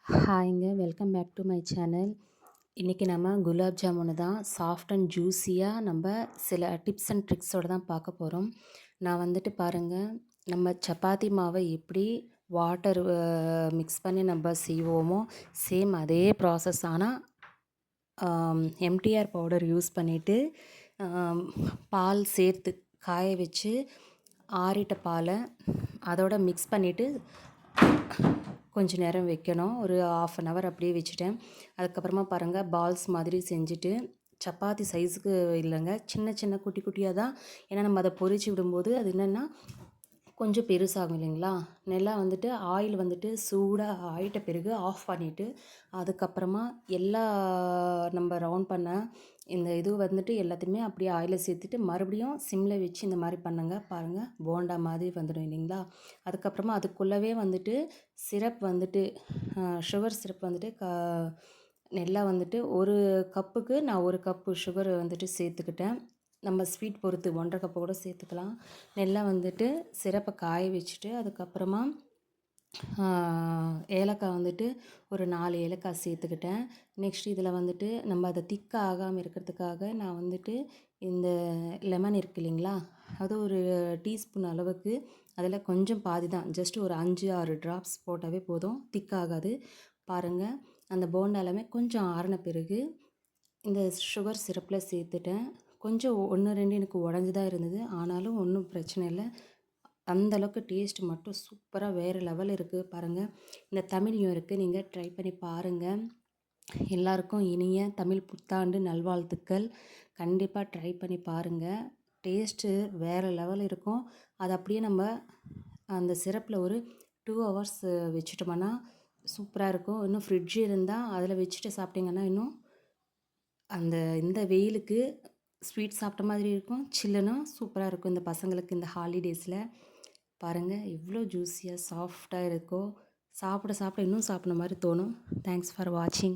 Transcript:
ஹாய்ங்க. Welcome back to my channel. இன்றைக்கி நம்ம குலாப் ஜாமுனு தான் சாஃப்ட் அண்ட் ஜூஸியாக நம்ம சில டிப்ஸ் அண்ட் ட்ரிக்ஸோடு தான் பார்க்க போகிறோம். நான் வந்துட்டு பாருங்கள், நம்ம சப்பாத்தி மாவை எப்படி வாட்டர் மிக்ஸ் பண்ணி நம்ம செய்வோமோ சேம் அதே ப்ராசஸ். ஆனால் எம்டிஆர் பவுடர் யூஸ் பண்ணிவிட்டு பால் சேர்த்து காய வச்சு ஆறிட்ட பாலை அதோட மிக்ஸ் பண்ணிவிட்டு கொஞ்ச நேரம் வைக்கணும். ஒரு 1/2 hour அப்படியே வச்சுட்டேன். அதுக்கப்புறமா பாருங்கள், பால்ஸ் மாதிரி செஞ்சுட்டு சப்பாத்தி சைஸுக்கு இல்லைங்க, சின்ன சின்ன குட்டி குட்டியாக தான். ஏன்னா நம்ம அதை பொரிச்சு விடும்போது அது என்னென்னா கொஞ்சம் பெருசாகும் இல்லைங்களா. நல்லா வந்துட்டு ஆயில் வந்துட்டு சூடாக ஆயிட்ட பிறகு ஆஃப் பண்ணிவிட்டு அதுக்கப்புறமா எல்லா நம்ம ரவுண்ட் பண்ண இந்த இது வந்துட்டு எல்லாத்தையுமே அப்படியே ஆயிலில் சேர்த்துட்டு மறுபடியும் சிம்மில் வச்சு இந்த மாதிரி பண்ணுங்க. பாருங்கள், போண்டா மாதிரி வந்துடும் இல்லைங்களா. அதுக்கப்புறமா அதுக்குள்ளவே வந்துட்டு சிரப் வந்துட்டு சுகர் சிரப் வந்துட்டு நல்லா வந்துட்டு ஒரு கப்புக்கு நான் 1 கப்பு சுகர் வந்துட்டு சேர்த்துக்கிட்டேன். நம்ம ஸ்வீட் பொறுத்து 1.5 கப்பு கூட சேர்த்துக்கலாம். நல்லா வந்துட்டு சிரப்பை காய வச்சுட்டு அதுக்கப்புறமா ஏலக்காய் வந்துட்டு ஒரு 4 ஏலக்காய் சேர்த்துக்கிட்டேன். நெக்ஸ்ட் இதில் வந்துட்டு நம்ம அதை திக்காக ஆகாமல் இருக்கிறதுக்காக நான் வந்துட்டு இந்த லெமன் இருக்குது இல்லைங்களா, அது ஒரு டீஸ்பூன் அளவுக்கு, அதில் கொஞ்சம் பாதி தான், ஜஸ்ட் ஒரு 5-6 ட்ராப்ஸ் போட்டாவே போதும், திக்காகாது. பாருங்கள், அந்த போண்டா எல்லாமே கொஞ்சம் ஆறின பிறகு இந்த சுகர் சிரப்பில் சேர்த்துட்டேன். கொஞ்சம் 1, 2 எனக்கு உடஞ்சி தான் இருந்தது, ஆனாலும் ஒன்றும் பிரச்சனை இல்லை. அந்தளவுக்கு டேஸ்ட் மட்டும் சூப்பராக வேறு லெவல் இருக்குது. பாருங்கள், இந்த தமிழ் நியூ இயருக்கு நீங்கள் ட்ரை பண்ணி பாருங்கள். எல்லாருக்கும் இனிய தமிழ் புத்தாண்டு நல்வாழ்த்துக்கள். கண்டிப்பாக ட்ரை பண்ணி பாருங்கள். டேஸ்ட்டு வேறு லெவல் இருக்கும். அது அப்படியே நம்ம அந்த சிரப்பில் ஒரு 2 hours வச்சுட்டோம்னா சூப்பராக இருக்கும். இன்னும் ஃப்ரிட்ஜ் இருந்தால் அதில் வச்சுட்டு சாப்பிட்டிங்கன்னா இன்னும் இந்த வெயிலுக்கு ஸ்வீட் சாப்பிட்ட மாதிரி இருக்கும், சில்லுனா சூப்பராக இருக்கும். இந்த பசங்களுக்கு இந்த ஹாலிடேஸில் பாருங்கள் எவ்வளோ ஜூஸியாக சாஃப்டாக இருக்கோ. சாப்பிட சாப்பிட இன்னும் சாப்பிட்ற மாதிரி தோணும். தேங்க்ஸ் ஃபார் வாட்சிங்.